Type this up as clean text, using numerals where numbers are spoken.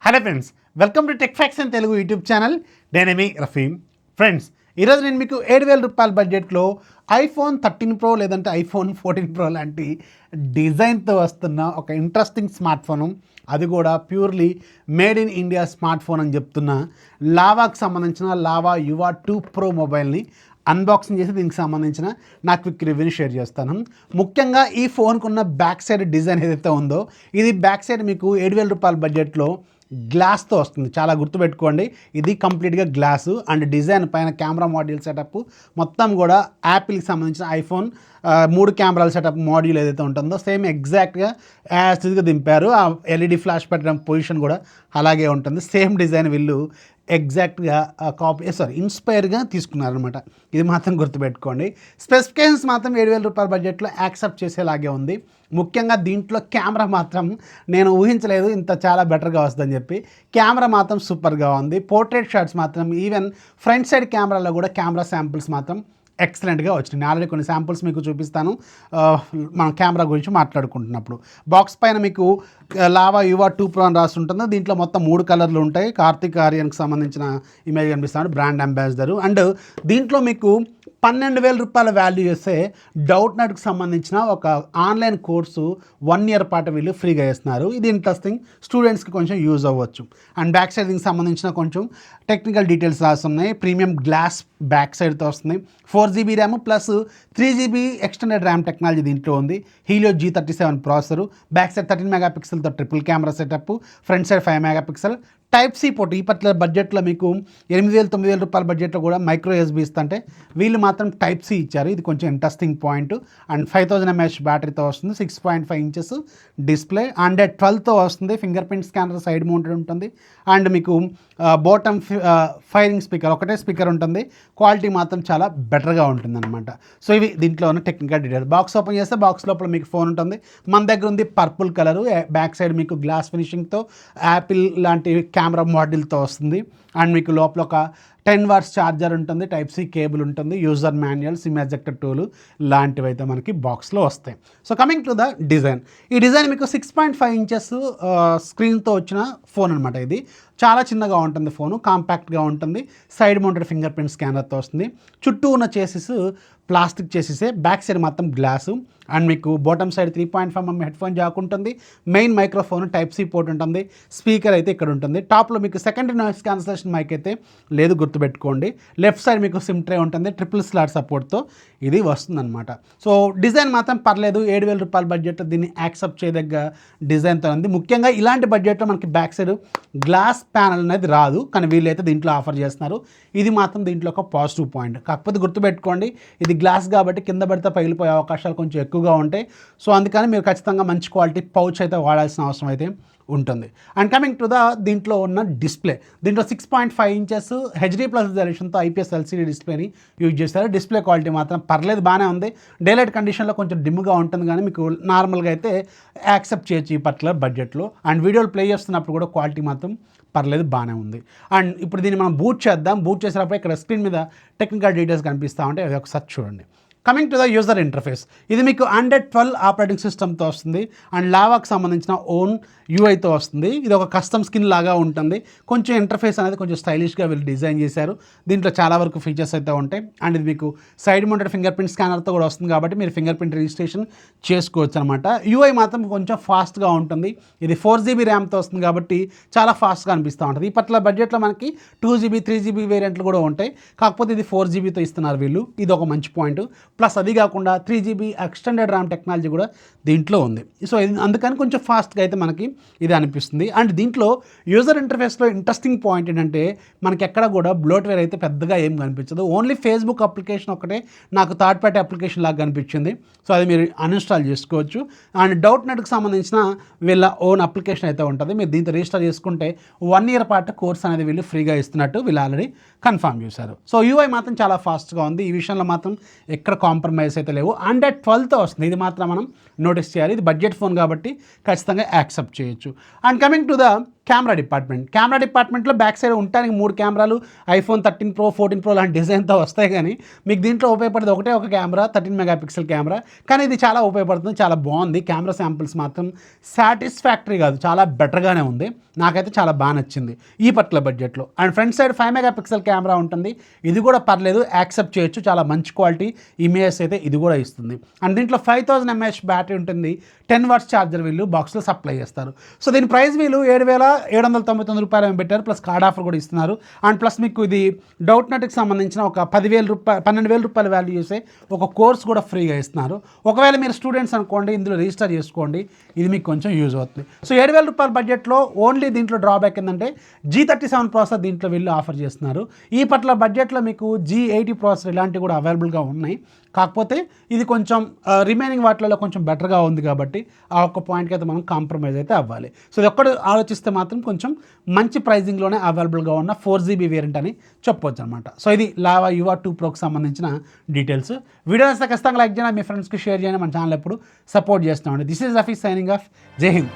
Hello friends, welcome to tech facts and Telugu YouTube channel. నేను మీ Rafi. Friends, ఈరోజు నేను మీకు 7,000 రూపాయల బడ్జెట్లో ఐఫోన్ 13 ప్రో లేదంటే ఐఫోన్ 14 ప్రో లాంటి డిజైన్తో వస్తున్న ఒక ఇంట్రెస్టింగ్ స్మార్ట్ ఫోను, అది కూడా purely made in India smart phone అని చెప్తున్న లావాకి సంబంధించిన లావా యువా 2 ప్రో మొబైల్ని అన్బాక్సింగ్ చేసి దీనికి సంబంధించిన నా క్విక్ రివ్యూని షేర్ చేస్తాను. ముఖ్యంగా ఈ ఫోన్కు ఉన్న బ్యాక్ సైడ్ డిజైన్ ఏదైతే ఉందో, ఇది బ్యాక్ సైడ్ మీకు 7,000 రూపాయల బడ్జెట్లో గ్లాస్తో వస్తుంది. చాలా గుర్తుపెట్టుకోండి, ఇది కంప్లీట్గా గ్లాసు అండ్ డిజైన్ పైన కెమెరా మాడ్యూల్ సెటప్ మొత్తం కూడా యాపిల్కి సంబంధించిన ఐఫోన్ 3 కెమెరాల సెటప్ మాడ్యూల్ ఏదైతే ఉంటుందో సేమ్ ఎగ్జాక్ట్గా యాజ్గా దింపారు. ఆ ఎల్ఈడి ఫ్లాష్ పెట్టడం పొజిషన్ కూడా అలాగే ఉంటుంది. సేమ్ డిజైన్ వీళ్ళు ఎగ్జాక్ట్గా ఇన్స్పైర్గా తీసుకున్నారనమాట. ఇది మాత్రం గుర్తుపెట్టుకోండి. స్పెసిఫికేషన్స్ మాత్రం 7,000 రూపాయల బడ్జెట్లో యాక్సెప్ట్ చేసేలాగే ఉంది. ముఖ్యంగా దీంట్లో కెమెరా మాత్రం నేను ఊహించలేదు ఇంత చాలా బెటర్గా వస్తుందని చెప్పి. కెమెరా మాత్రం సూపర్గా ఉంది. పోర్ట్రేట్ షాట్స్ మాత్రం ఈవెన్ ఫ్రంట్ సైడ్ కెమెరాలో కూడా కెమెరా శాంపిల్స్ మాత్రం ఎక్సలెంట్గా వచ్చినాయి. నేను ఆల్రెడీ కొన్ని శాంపుల్స్ మీకు చూపిస్తాను మన కెమెరా గురించి మాట్లాడుకుంటున్నప్పుడు. బాక్స్ పైన మీకు లావా యువా 2 ప్రో అని రాసి ఉంటుంది. దీంట్లో మొత్తం 3 కలర్లు ఉంటాయి. కార్తిక్ ఆర్యన్కి సంబంధించిన ఇమేజ్ కనిపిస్తాడు, బ్రాండ్ అంబాసిడరు. అండ్ దీంట్లో మీకు 12,000 రూపాయల వాల్యూ చేస్తే డౌట్ నెట్కి సంబంధించిన ఒక ఆన్లైన్ కోర్సు 1 ఇయర్ పాటు వీళ్ళు ఫ్రీగా ఇస్తున్నారు. ఇది ఇంట్రెస్టింగ్, స్టూడెంట్స్కి కొంచెం యూజ్ అవ్వచ్చు. అండ్ బ్యాక్ సైడ్ దీనికి సంబంధించిన కొంచెం టెక్నికల్ డీటెయిల్స్ రాస్తున్నాయి. ప్రీమియం గ్లాస్ బ్యాక్ సైడ్తో వస్తుంది. 4GB RAM plus 3GB extended RAM technology దీంట్లో ఉంది. Helio G37 processor. Back side 13 మెగాపిక్సెల్తో triple camera setup, front side 5 మెగాపిక్సెల్. Type C port. ఈ పర్టికులర్ బడ్జెట్లో మీకు 8,000 9,000 రూపాయల బడ్జెట్లో కూడా మైక్రో USB ఇస్తుంటే వీళ్ళు మాత్రం టైప్ సి ఇచ్చారు. ఇది కొంచెం ఇంట్రెస్టింగ్ పాయింట్. అండ్ 5000 mAh బ్యాటరీతో వస్తుంది. 6.5 ఇంచెస్ డిస్ప్లే అండ్ 12తో వస్తుంది. Finger print scanner side mounted ఉంటుంది. అండ్ మీకు బాటమ్ ఫైరింగ్ స్పీకర్, ఒకటే స్పీకర్ ఉంటుంది. క్వాలిటీ మాత్రం చాలా బెటర్గా ఉంటుంది అనమాట. సో ఇవి దీంట్లో ఉన్న టెక్నికల్ డీటెయిల్స్. బాక్స్ ఓపెన్ చేస్తే బాక్స్ లోపల మీకు ఫోన్ ఉంటుంది. మన దగ్గర ఉంది పర్పుల్ కలరు. బ్యాక్ సైడ్ మీకు గ్లాస్ ఫినిషింగ్తో యాపిల్ లాంటి కెమెరా మోడల్తో వస్తుంది. అండ్ మీకు లోపల ఒక 10 వాట్స్ ఛార్జర్ ఉంటుంది. టైప్ సి కేబుల్ ఉంటుంది. User manual, SIM ejector tool లాంటివి అయితే మనకి బాక్స్లో వస్తాయి. So coming to the design. ఈ డిజైన్ మీకు 6.5 ఇంచెస్ స్క్రీన్తో వచ్చిన ఫోన్ అనమాట. ఇది చాలా చిన్నగా ఉంటుంది ఫోను, కాంపాక్ట్గా ఉంటుంది. సైడ్ మౌంటెడ్ ఫింగర్ ప్రింట్ స్కానర్తో వస్తుంది. చుట్టూ ఉన్న చేసేసి ప్లాస్టిక్ చేసేసే, బ్యాక్ సైడ్ మొత్తం గ్లాసు. అండ్ మీకు bottom side 3.5mm head phone jack ఉంటుంది. Main microphone type C port ఉంటుంది. స్పీకర్ అయితే ఇక్కడ ఉంటుంది. టాప్లో మీకు సెకండరీ నాయిస్ క్యాన్సలేషన్ మైక్ అయితే లేదు, గుర్తుపెట్టుకోండి. లెఫ్ట్ సైడ్ మీకు సిమ్ ట్రే ఉంటుంది. ట్రిపుల్ స్లాట్ సపోర్ట్తో ఇది వస్తుందన్నమాట. సో డిజైన్ మాత్రం పర్లేదు. 7,000 రూపాయల బడ్జెట్ దీన్ని యాక్సెప్ట్ చేయదగ్గ డిజైన్తో ఉంది. ముఖ్యంగా ఇలాంటి బడ్జెట్లో మనకి బ్యాక్ సైడ్ గ్లాస్ ప్యానల్ అనేది రాదు, కానీ వీళ్ళైతే దీంట్లో ఆఫర్ చేస్తున్నారు. ఇది మాత్రం దీంట్లో ఒక పాజిటివ్ పాయింట్. కాకపోతే గుర్తుపెట్టుకోండి, ఇది గ్లాస్ కాబట్టి కింద పడితే పగిలిపోయే అవకాశాలు కొంచెం ఎక్కువగా ఉంటాయి. సో అందుకని మీరు ఖచ్చితంగా మంచి క్వాలిటీ పౌచ్ అయితే వాడాల్సిన అవసరం అయితే ఉంటుంది. అండ్ కమింగ్ టు ద దీంట్లో ఉన్న డిస్ప్లే. దీంట్లో 6.5 ఇంచెస్ HD+ రిజల్యూషన్తో IPS LCD డిస్ప్లేని యూజ్ చేస్తారు. డిస్ప్లే క్వాలిటీ మాత్రం పర్లేదు, బాగానే ఉంది. డేలైట్ కండిషన్లో కొంచెం డిమ్గా ఉంటుంది, కానీ మీకు నార్మల్గా అయితే యాక్సెప్ట్ చేయొచ్చు ఈ పర్టికులర్ బడ్జెట్లో. అండ్ వీడియోలు ప్లే చేస్తున్నప్పుడు కూడా క్వాలిటీ మాత్రం పర్లేదు, బాగానే ఉంది. అండ్ ఇప్పుడు దీన్ని మనం బూట్ చేద్దాం. బూట్ చేసినప్పుడు ఇక్కడ స్క్రీన్ మీద టెక్నికల్ డీటెయిల్స్ కనిపిస్తూ ఉంటాయి, అది ఒకసారి చూడండి. Coming to the user interface. ఇది మీకు Android 12 ఆపరేటింగ్ సిస్టమ్తో వస్తుంది. అండ్ లావాకి సంబంధించిన ఓన్ యూఐతో వస్తుంది. ఇది ఒక కస్టమ్ స్కిన్ లాగా ఉంటుంది. కొంచెం ఇంటర్ఫేస్ అనేది కొంచెం స్టైలిష్గా వీళ్ళు డిజైన్ చేశారు. దీంట్లో చాలా వరకు ఫీచర్స్ అయితే ఉంటాయి. అండ్ ఇది మీకు సైడ్ మౌంటెడ్ ఫింగర్ ప్రింట్ స్కానర్తో కూడా వస్తుంది, కాబట్టి మీరు ఫింగర్ ప్రింట్ రిజిస్ట్రేషన్ చేసుకోవచ్చు అనమాట. యూఐ మాత్రం కొంచెం ఫాస్ట్గా ఉంటుంది. ఇది 4GB ర్యామ్తో వస్తుంది కాబట్టి చాలా ఫాస్ట్గా అనిపిస్తూ ఉంటుంది. ఈ పట్ల బడ్జెట్లో మనకి 2GB 3GB వేరియంట్లు కూడా ఉంటాయి. కాకపోతే ఇది 4GBతో ఇస్తున్నారు వీళ్ళు. ఇది ఒక మంచి పాయింట్. ప్లస్ అది కాకుండా 3GB ఎక్స్టెండెడ్ ర్యామ్ టెక్నాలజీ కూడా దీంట్లో ఉంది. సో అందుకని కొంచెం ఫాస్ట్గా అయితే మనకి ఇది అనిపిస్తుంది. అండ్ దీంట్లో యూజర్ ఇంటర్ఫేస్లో ఇంట్రెస్టింగ్ పాయింట్ ఏంటంటే మనకి ఎక్కడ కూడా బ్లోట్వేర్ అయితే పెద్దగా ఏం కనిపించదు. ఓన్లీ ఫేస్బుక్ అప్లికేషన్ ఒకటే నాకు థర్డ్ పార్టీ అప్లికేషన్ లాగా కనిపించింది. సో అది మీరు అన్ఇన్స్టాల్ చేసుకోవచ్చు. అండ్ డౌట్ నెట్కి సంబంధించిన వీళ్ళ ఓన్ అప్లికేషన్ అయితే ఉంటుంది. మీరు దీంతో రిజిస్టర్ చేసుకుంటే 1 ఇయర్ పాటు కోర్స్ అనేది వీళ్ళు ఫ్రీగా ఇస్తున్నట్టు వీళ్ళు ఆల్రెడీ కన్ఫర్మ్ చేశారు. సో యూఐ మాత్రం చాలా ఫాస్ట్గా ఉంది. ఈ విషయంలో మాత్రం ఎక్కడ కాంప్రమైజ్ అయితే లేవు. 112తో వస్తుంది, ఇది మాత్రం మనం నోటీస్ చేయాలి. ఇది బడ్జెట్ ఫోన్ కాబట్టి ఖచ్చితంగా యాక్సెప్ట్ చేయొచ్చు. And coming to the camera డిపార్ట్మెంట్లో బ్యాక్ సైడ్ ఉండడానికి 3 కెమెరాలు iPhone 13 Pro 14 Pro లాంటి డిజైన్తో వస్తాయి, కానీ మీకు దీంట్లో ఉపయోగపడేది ఒకటే ఒక కెమెరా, 13 మెగాపిక్సెల్ కెమెరా. కానీ ఇది చాలా ఉపయోగపడుతుంది, చాలా బాగుంది. కెమెరా శాంపిల్స్ మాత్రం సాటిస్ఫాక్టరీ కాదు, చాలా బెటర్గానే ఉంది. నాకైతే చాలా బాగా నచ్చింది ఈ పర్టికులర్ బడ్జెట్లో. And front side 5 megapixel camera ఉంటుంది, ఇది కూడా పర్లేదు, యాక్సెప్ట్ చేయొచ్చు. చాలా మంచి క్వాలిటీ ఇమేజెస్ అయితే ఇది కూడా ఇస్తుంది. అండ్ దీంట్లో 5000 mAh బ్యాటరీ ఉంటుంది, 10 watts ఛార్జర్ వీళ్ళు బాక్స్లో సప్లై చేస్తారు. సో దీని ప్రైస్ వీళ్ళు 7,799 రూపాయలు పెట్టారు, ప్లస్ కార్డ్ ఆఫర్ కూడా ఇస్తున్నారు. అండ్ ప్లస్ మీకు ఇది డౌట్ నెట్కి సంబంధించిన ఒక 12,000 రూపాయలు వాల్యూ చేసే ఒక కోర్స్ కూడా ఫ్రీగా ఇస్తున్నారు. ఒకవేళ మీరు స్టూడెంట్స్ అనుకోండి, ఇందులో రిజిస్టర్ చేసుకోండి, ఇది మీకు కొంచెం యూజ్ అవుతుంది. సో 7,000 రూపాయల బడ్జెట్లో ఓన్లీ దీంట్లో డ్రాబ్యాక్ ఏంటంటే G37 ప్రాసెసర్ దీంట్లో వీళ్ళు ఆఫర్ చేస్తున్నారు. ఈ పట్ల బడ్జెట్లో మీకు G80 ప్రాసెసర్ ఇలాంటివి కూడా అవైలబుల్గా ఉన్నాయి. కాకపోతే ఇది కొంచెం రిమైనింగ్ వాటిలలో కొంచెం బెటర్గా ఉంది కాబట్టి ఆ ఒక్క పాయింట్కి అయితే మనం కాంప్రమైజ్ అయితే అవ్వాలి. సో ఇది ఒక్కటి ఆలోచిస్తే మాత్రం కొంచెం మంచి ప్రైజింగ్లోనే అవైలబుల్గా ఉన్న 4GB వేరియంట్ అని చెప్పవచ్చు అనమాట. సో ఇది లావా యువా 2 Proకి సంబంధించిన డీటెయిల్స్. వీడియో వస్తే ఖచ్చితంగా లైక్ చేయండి, మీ ఫ్రెండ్స్కి షేర్ చేయండి, మన ఛానల్ ఎప్పుడు సపోర్ట్ చేస్తున్నామండి. This is Rafi signing off. జై హింద్.